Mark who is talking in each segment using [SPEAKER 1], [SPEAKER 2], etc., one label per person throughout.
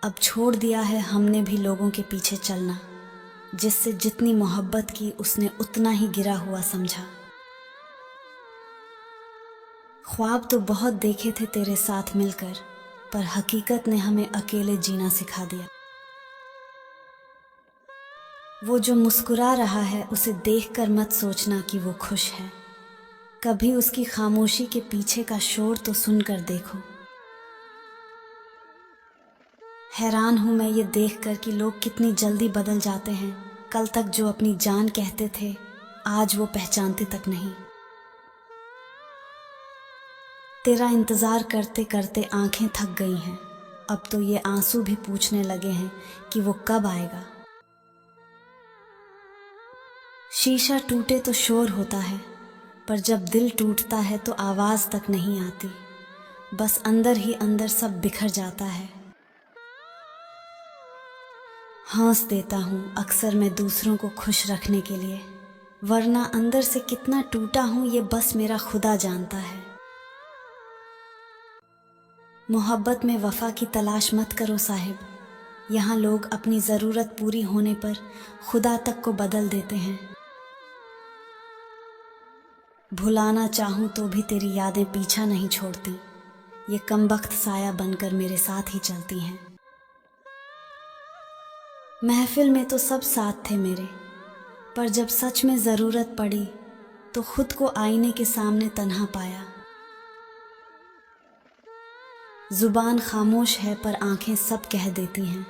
[SPEAKER 1] अब छोड़ दिया है हमने भी लोगों के पीछे चलना, जिससे जितनी मोहब्बत की उसने उतना ही गिरा हुआ समझा। ख्वाब तो बहुत देखे थे तेरे साथ मिलकर, पर हकीकत ने हमें अकेले जीना सिखा दिया। वो जो मुस्कुरा रहा है उसे देखकर मत सोचना कि वो खुश है, कभी उसकी खामोशी के पीछे का शोर तो सुनकर देखो। हैरान हूँ मैं ये देखकर कि लोग कितनी जल्दी बदल जाते हैं। कल तक जो अपनी जान कहते थे, आज वो पहचानते तक नहीं। तेरा इंतज़ार करते करते आंखें थक गई हैं, अब तो ये आंसू भी पूछने लगे हैं कि वो कब आएगा। शीशा टूटे तो शोर होता है, पर जब दिल टूटता है तो आवाज़ तक नहीं आती, बस अंदर ही अंदर सब बिखर जाता है। हंस देता हूँ अक्सर मैं दूसरों को खुश रखने के लिए, वरना अंदर से कितना टूटा हूँ ये बस मेरा खुदा जानता है। मोहब्बत में वफा की तलाश मत करो साहिब, यहाँ लोग अपनी ज़रूरत पूरी होने पर खुदा तक को बदल देते हैं। भुलाना चाहूँ तो भी तेरी यादें पीछा नहीं छोड़ती, ये कमबख्त साया बनकर मेरे साथ ही चलती हैं। महफिल में तो सब साथ थे मेरे, पर जब सच में ज़रूरत पड़ी तो खुद को आईने के सामने तन्हा पाया। ज़ुबान खामोश है पर आंखें सब कह देती हैं,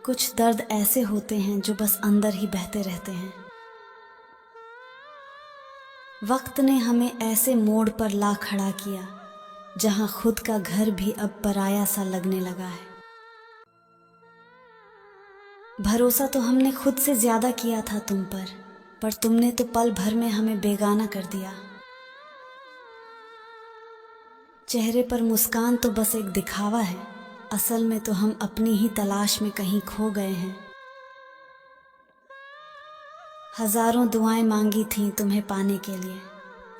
[SPEAKER 1] कुछ दर्द ऐसे होते हैं जो बस अंदर ही बहते रहते हैं। वक्त ने हमें ऐसे मोड़ पर ला खड़ा किया जहां खुद का घर भी अब पराया सा लगने लगा है। भरोसा तो हमने खुद से ज़्यादा किया था तुम पर तुमने तो पल भर में हमें बेगाना कर दिया। चेहरे पर मुस्कान तो बस एक दिखावा है, असल में तो हम अपनी ही तलाश में कहीं खो गए हैं। हजारों दुआएं मांगी थीं तुम्हें पाने के लिए,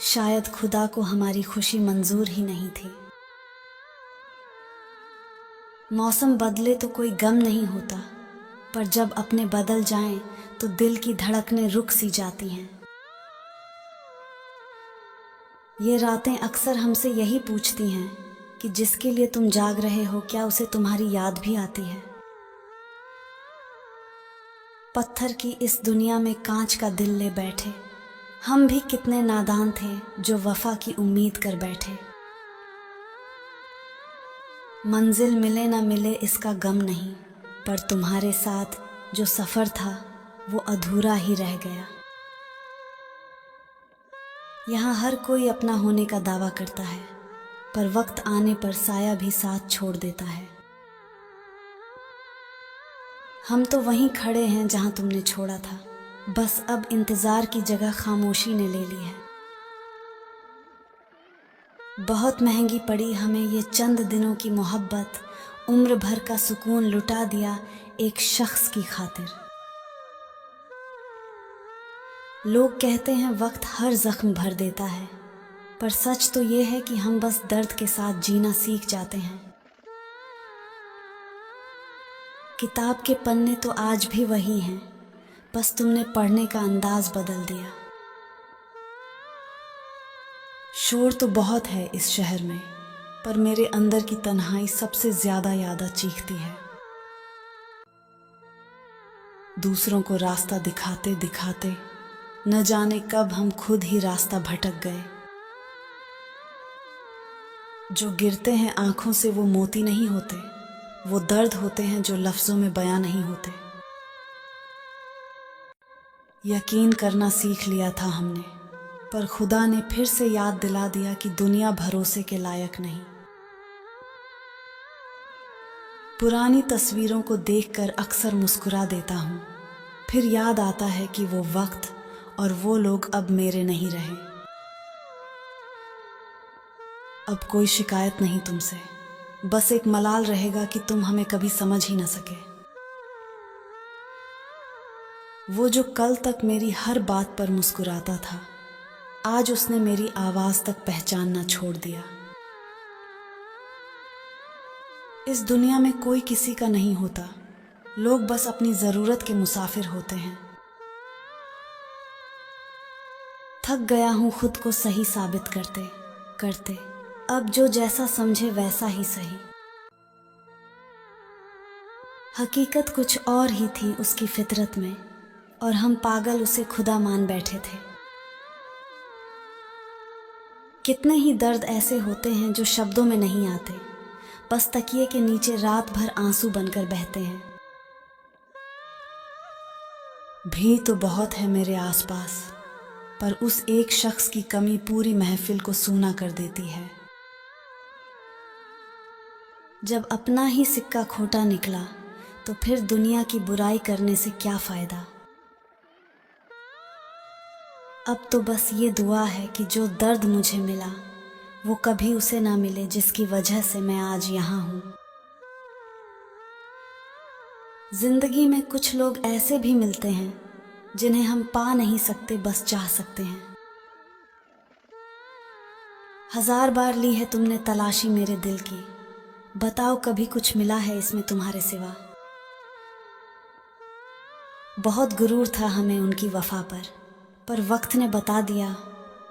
[SPEAKER 1] शायद खुदा को हमारी खुशी मंजूर ही नहीं थी। मौसम बदले तो कोई गम नहीं होता, पर जब अपने बदल जाएं तो दिल की धड़कनें रुक सी जाती हैं। ये रातें अक्सर हमसे यही पूछती हैं कि जिसके लिए तुम जाग रहे हो क्या उसे तुम्हारी याद भी आती है। पत्थर की इस दुनिया में कांच का दिल ले बैठे, हम भी कितने नादान थे जो वफा की उम्मीद कर बैठे। मंजिल मिले ना मिले इसका गम नहीं, पर तुम्हारे साथ जो सफ़र था वो अधूरा ही रह गया। यहाँ हर कोई अपना होने का दावा करता है, पर वक्त आने पर साया भी साथ छोड़ देता है। हम तो वहीं खड़े हैं जहाँ तुमने छोड़ा था, बस अब इंतज़ार की जगह खामोशी ने ले ली है। बहुत महंगी पड़ी हमें ये चंद दिनों की मोहब्बत, उम्र भर का सुकून लुटा दिया एक शख्स की खातिर। लोग कहते हैं वक्त हर जख्म भर देता है, पर सच तो ये है कि हम बस दर्द के साथ जीना सीख जाते हैं। किताब के पन्ने तो आज भी वही हैं, बस तुमने पढ़ने का अंदाज बदल दिया। शोर तो बहुत है इस शहर में, पर मेरे अंदर की तन्हाई सबसे ज़्यादा यादा चीखती है। दूसरों को रास्ता दिखाते दिखाते न जाने कब हम खुद ही रास्ता भटक गए। जो गिरते हैं आंखों से वो मोती नहीं होते, वो दर्द होते हैं जो लफ्ज़ों में बयां नहीं होते। यकीन करना सीख लिया था हमने, पर खुदा ने फिर से याद दिला दिया कि दुनिया भरोसे के लायक नहीं। पुरानी तस्वीरों को देखकर अक्सर मुस्कुरा देता हूँ, फिर याद आता है कि वो वक्त और वो लोग अब मेरे नहीं रहे। अब कोई शिकायत नहीं तुमसे, बस एक मलाल रहेगा कि तुम हमें कभी समझ ही न सके। वो जो कल तक मेरी हर बात पर मुस्कुराता था, आज उसने मेरी आवाज़ तक पहचानना छोड़ दिया। इस दुनिया में कोई किसी का नहीं होता, लोग बस अपनी ज़रूरत के मुसाफिर होते हैं। थक गया हूँ खुद को सही साबित करते करते, अब जो जैसा समझे वैसा ही सही। हकीकत कुछ और ही थी उसकी फितरत में, और हम पागल उसे खुदा मान बैठे थे। कितने ही दर्द ऐसे होते हैं जो शब्दों में नहीं आते, बस तकिए के नीचे रात भर आंसू बनकर बहते हैं। भीड़ तो बहुत है मेरे आसपास, पर उस एक शख्स की कमी पूरी महफिल को सूना कर देती है। जब अपना ही सिक्का खोटा निकला तो फिर दुनिया की बुराई करने से क्या फ़ायदा। अब तो बस ये दुआ है कि जो दर्द मुझे मिला वो कभी उसे ना मिले जिसकी वजह से मैं आज यहाँ हूँ। जिंदगी में कुछ लोग ऐसे भी मिलते हैं जिन्हें हम पा नहीं सकते, बस चाह सकते हैं। 1000 बार ली है तुमने तलाशी मेरे दिल की, बताओ कभी कुछ मिला है इसमें तुम्हारे सिवा। बहुत गुरूर था हमें उनकी वफा पर वक्त ने बता दिया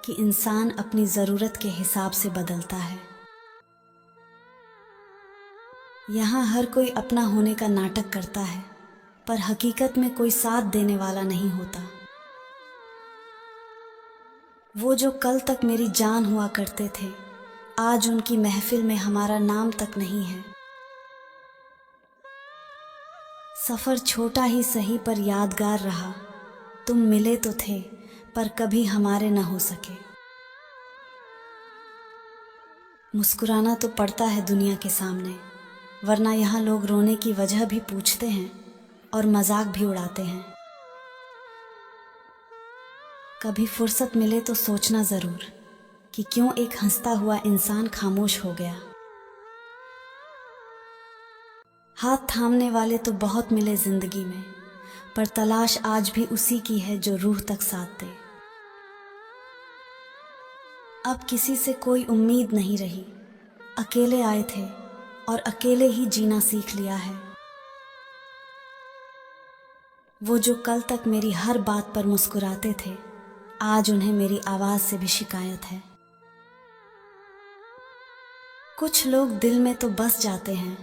[SPEAKER 1] कि इंसान अपनी ज़रूरत के हिसाब से बदलता है। यहाँ हर कोई अपना होने का नाटक करता है, पर हकीकत में कोई साथ देने वाला नहीं होता। वो जो कल तक मेरी जान हुआ करते थे, आज उनकी महफिल में हमारा नाम तक नहीं है। सफ़र छोटा ही सही पर यादगार रहा, तुम मिले तो थे पर कभी हमारे न हो सके। मुस्कुराना तो पड़ता है दुनिया के सामने, वरना यहाँ लोग रोने की वजह भी पूछते हैं और मजाक भी उड़ाते हैं। कभी फुर्सत मिले तो सोचना ज़रूर कि क्यों एक हंसता हुआ इंसान खामोश हो गया। हाथ थामने वाले तो बहुत मिले ज़िंदगी में, पर तलाश आज भी उसी की है जो रूह तक साथ दे। अब किसी से कोई उम्मीद नहीं रही, अकेले आए थे और अकेले ही जीना सीख लिया है। वो जो कल तक मेरी हर बात पर मुस्कुराते थे, आज उन्हें मेरी आवाज़ से भी शिकायत है। कुछ लोग दिल में तो बस जाते हैं,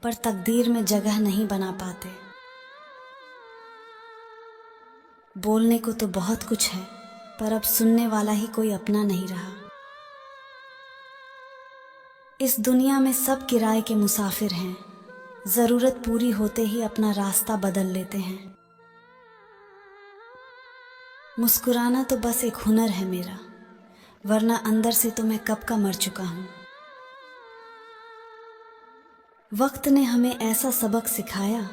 [SPEAKER 1] पर तकदीर में जगह नहीं बना पाते। बोलने को तो बहुत कुछ है, पर अब सुनने वाला ही कोई अपना नहीं रहा। इस दुनिया में सब किराए के मुसाफिर हैं, ज़रूरत पूरी होते ही अपना रास्ता बदल लेते हैं। मुस्कुराना तो बस एक हुनर है मेरा, वरना अंदर से तो मैं कब का मर चुका हूँ। वक्त ने हमें ऐसा सबक सिखाया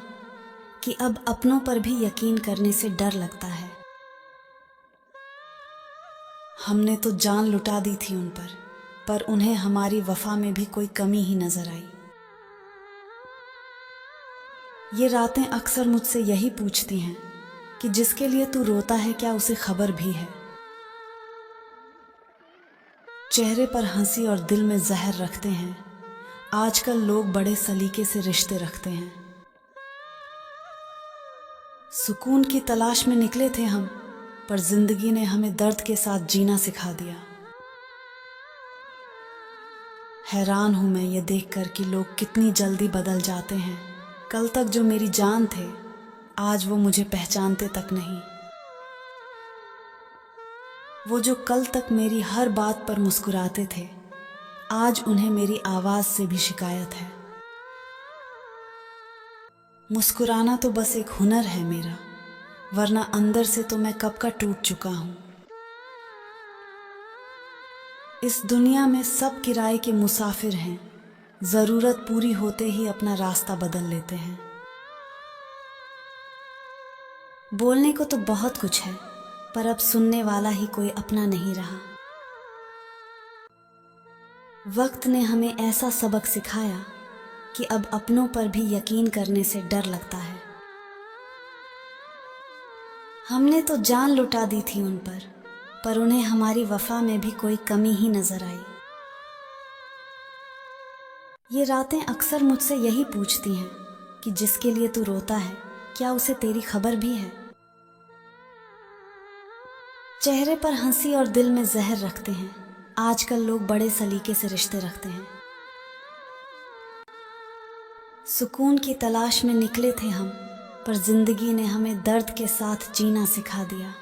[SPEAKER 1] कि अब अपनों पर भी यकीन करने से डर लगता है। हमने तो जान लुटा दी थी उन पर उन्हें हमारी वफा में भी कोई कमी ही नजर आई। ये रातें अक्सर मुझसे यही पूछती हैं कि जिसके लिए तू रोता है क्या उसे खबर भी है। चेहरे पर हंसी और दिल में जहर रखते हैं, आजकल लोग बड़े सलीके से रिश्ते रखते हैं। सुकून की तलाश में निकले थे हम, पर जिंदगी ने हमें दर्द के साथ जीना सिखा दिया। हैरान हूं मैं ये देखकर कि लोग कितनी जल्दी बदल जाते हैं। कल तक जो मेरी जान थे, आज वो मुझे पहचानते तक नहीं। वो जो कल तक मेरी हर बात पर मुस्कुराते थे, आज उन्हें मेरी आवाज से भी शिकायत है। मुस्कुराना तो बस एक हुनर है मेरा, वरना अंदर से तो मैं कब का टूट चुका हूं। इस दुनिया में सब किराए के मुसाफिर हैं, जरूरत पूरी होते ही अपना रास्ता बदल लेते हैं। बोलने को तो बहुत कुछ है, पर अब सुनने वाला ही कोई अपना नहीं रहा। वक्त ने हमें ऐसा सबक सिखाया कि अब अपनों पर भी यकीन करने से डर लगता है। हमने तो जान लुटा दी थी उन पर उन्हें हमारी वफा में भी कोई कमी ही नजर आई। ये रातें अक्सर मुझसे यही पूछती हैं कि जिसके लिए तू रोता है क्या उसे तेरी खबर भी है। चेहरे पर हंसी और दिल में जहर रखते हैं, आजकल लोग बड़े सलीके से रिश्ते रखते हैं। सुकून की तलाश में निकले थे हम, पर जिंदगी ने हमें दर्द के साथ जीना सिखा दिया।